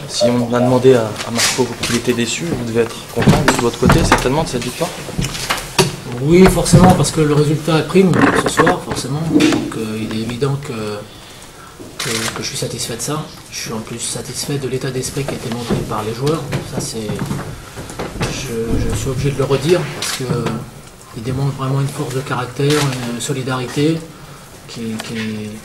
Si on a demandé à Marco qu'il était déçu, vous devez être content de votre côté certainement de cette victoire? Oui, forcément, parce que le résultat prime ce soir, forcément. Donc il est évident que je suis satisfait de ça. Je suis en plus satisfait de l'état d'esprit qui a été montré par les joueurs. Ça, c'est, je suis obligé de le redire parce qu'il démontre vraiment une force de caractère, une solidarité qui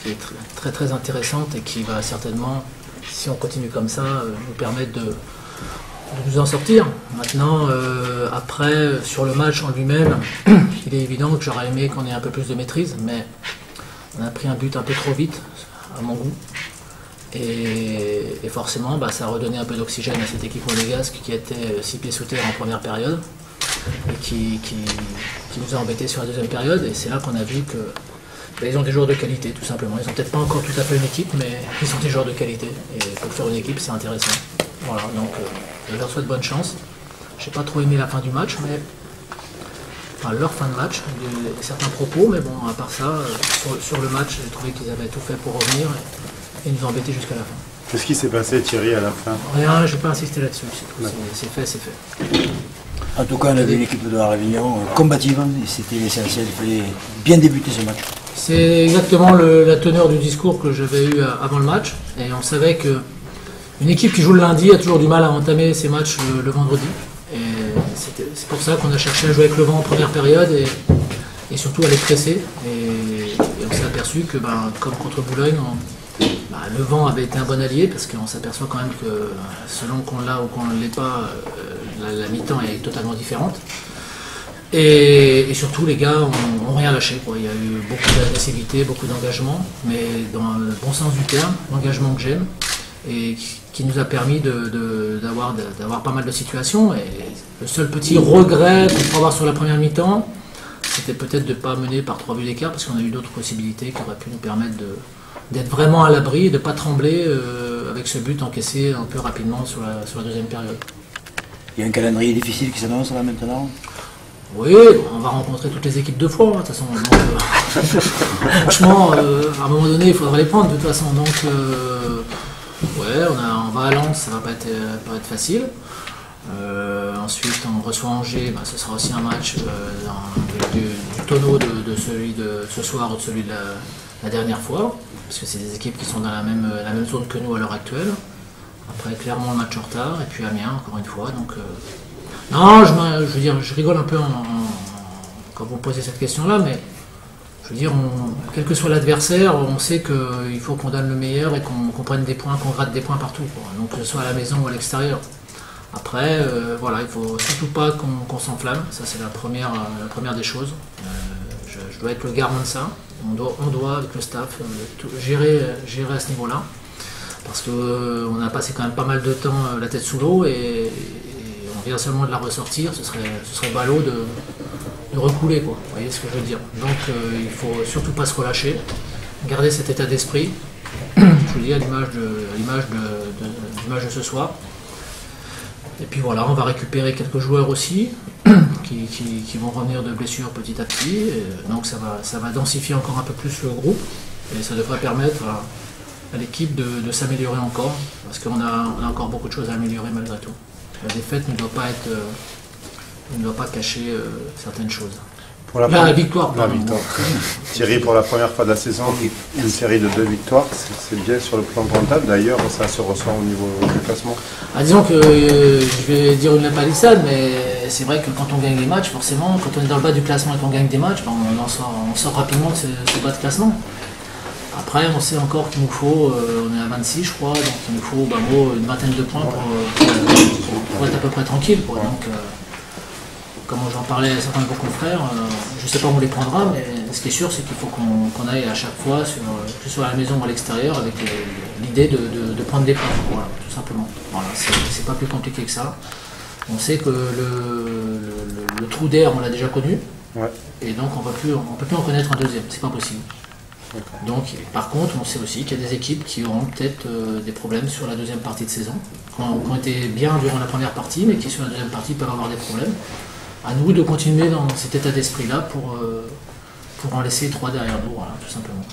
est très très intéressante et qui va certainement, si on continue comme ça, nous permettre de nous en sortir. Maintenant, après, sur le match en lui-même, il est évident que j'aurais aimé qu'on ait un peu plus de maîtrise, mais on a pris un but un peu trop vite, à mon goût. Et forcément, ça a redonné un peu d'oxygène à cette équipe monégasque qui était 6 pieds sous terre en première période et qui nous a embêtés sur la deuxième période. Et c'est là qu'on a vu que ils ont des joueurs de qualité, tout simplement. Ils n'ont peut-être pas encore tout à fait une équipe, mais ils ont des joueurs de qualité. Et pour faire une équipe, c'est intéressant. Voilà, donc je leur souhaite bonne chance. J'ai pas trop aimé la fin du match, mais enfin leur fin de match, certains propos, mais bon, à part ça, sur le match, j'ai trouvé qu'ils avaient tout fait pour revenir et nous embêter jusqu'à la fin. Qu'est-ce qui s'est passé, Thierry, à la fin? Rien, je vais pas insister là-dessus, c'est fait, c'est fait. En tout cas, on avait une équipe de la Réunion combative, et c'était l'essentiel, il fallait bien débuter ce match. C'est exactement la teneur du discours que j'avais eu avant le match, et on savait que une équipe qui joue le lundi a toujours du mal à entamer ses matchs le vendredi. Et c'est pour ça qu'on a cherché à jouer avec le vent en première période et surtout à les presser. Et on s'est aperçu que, comme contre Boulogne, le vent avait été un bon allié parce qu'on s'aperçoit quand même que selon qu'on l'a ou qu'on ne l'est pas, la mi-temps est totalement différente. Et surtout, les gars ont rien lâché, quoi. Il y a eu beaucoup d'agressivité, beaucoup d'engagement, mais dans le bon sens du terme, l'engagement que j'aime, et qui nous a permis d'avoir pas mal de situations. Et le seul petit regret qu'on peut avoir sur la première mi-temps, c'était peut-être de ne pas mener par 3 buts d'écart, parce qu'on a eu d'autres possibilités qui auraient pu nous permettre d'être vraiment à l'abri et de ne pas trembler avec ce but encaissé un peu rapidement sur la deuxième période. Il y a un calendrier difficile qui s'annonce là maintenant? Oui, on va rencontrer toutes les équipes 2 fois, de toute façon. Donc, franchement, à un moment donné, il faudra les prendre de toute façon. Donc, ouais, on va à Lens, ça va pas être facile. Ensuite, on reçoit Angers, ce sera aussi un match du tonneau de celui de ce soir ou de celui de la dernière fois, parce que c'est des équipes qui sont dans la même zone que nous à l'heure actuelle. Après, clairement, le match en retard, et puis Amiens, encore une fois. Donc, non, je veux dire, je rigole un peu quand vous me posez cette question-là, mais je veux dire, quel que soit l'adversaire, on sait qu'il faut qu'on donne le meilleur et qu'on prenne des points, qu'on gratte des points partout, quoi. Donc que ce soit à la maison ou à l'extérieur. Après, voilà, il ne faut surtout pas qu'on s'enflamme, ça c'est la première des choses. Je dois être le garant de ça, on doit avec le staff, gérer à ce niveau-là. Parce qu'on a passé quand même pas mal de temps la tête sous l'eau et on vient seulement de la ressortir, ce serait ballot de recouler, quoi. Vous voyez ce que je veux dire. Donc il ne faut surtout pas se relâcher, garder cet état d'esprit, je vous dis à l'image de ce soir. Et puis voilà, on va récupérer quelques joueurs aussi qui vont revenir de blessures petit à petit. Et donc ça va densifier encore un peu plus le groupe et ça devrait permettre à l'équipe de s'améliorer encore, parce qu'on a encore beaucoup de choses à améliorer malgré tout. La défaite ne doit pas cacher certaines choses. La victoire, pardon. Thierry, pour la première fois de la saison, une série de 2 victoires, c'est bien sur le plan comptable. D'ailleurs, ça se ressent au niveau du classement. Disons que je vais dire une palissade, mais c'est vrai que quand on gagne les matchs, forcément, quand on est dans le bas du classement et qu'on gagne des matchs, on sort rapidement de ce bas de classement. Après, on sait encore qu'il nous faut, on est à 26 je crois, donc il nous faut une vingtaine de points pour être à peu près tranquille, quoi. Donc, comme j'en parlais à certains de vos confrères, je ne sais pas où on les prendra, mais ce qui est sûr, c'est qu'il faut qu'on aille à chaque fois, que ce soit à la maison ou à l'extérieur, avec l'idée de prendre des points, voilà, tout simplement. Voilà, c'est pas plus compliqué que ça. On sait que le trou d'air, on l'a déjà connu, ouais. Et donc on ne peut plus en connaître un deuxième, c'est pas possible. Donc, par contre, on sait aussi qu'il y a des équipes qui auront peut-être des problèmes sur la deuxième partie de saison, qui ont été bien durant la première partie, mais qui sur la deuxième partie peuvent avoir des problèmes. À nous de continuer dans cet état d'esprit-là pour pour en laisser 3 derrière nous, voilà, tout simplement.